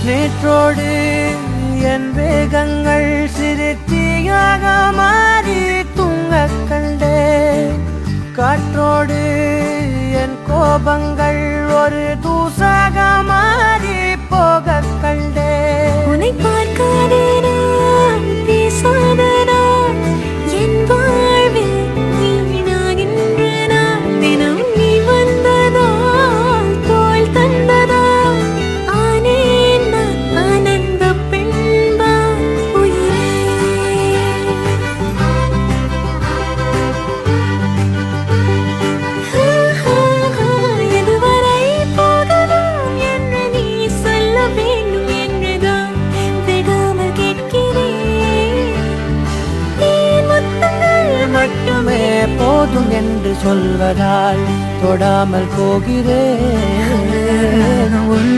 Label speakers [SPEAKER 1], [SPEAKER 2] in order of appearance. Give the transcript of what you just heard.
[SPEAKER 1] நேற்றோடு என் வேகங்கள் சிறுத்தியாக மாறி தூங்க கண்டேன். காற்றோடு என் கோபங்கள் ஒரு தூசாக மாறி போக கண்டேன்.
[SPEAKER 2] உன்னை பார்க்காத நான், பேசாத நான், என் வாழ்வில் வீணாகின்ற நான். தினம் நீ வந்ததால், தோள் தந்ததால், ஆனேன் நான் ஆனந்த பெண்பா உயிரே. எதுவரை போகலாம் என்று நீ சொல்ல வேண்டும் என்றுதான் விடாமல் கேட்கிறேன். நீர் முத்தங்கள்
[SPEAKER 1] மட்டுமே போதும் என்று சொல்வதால் தொடாமல் போகிறேன்.
[SPEAKER 2] உன்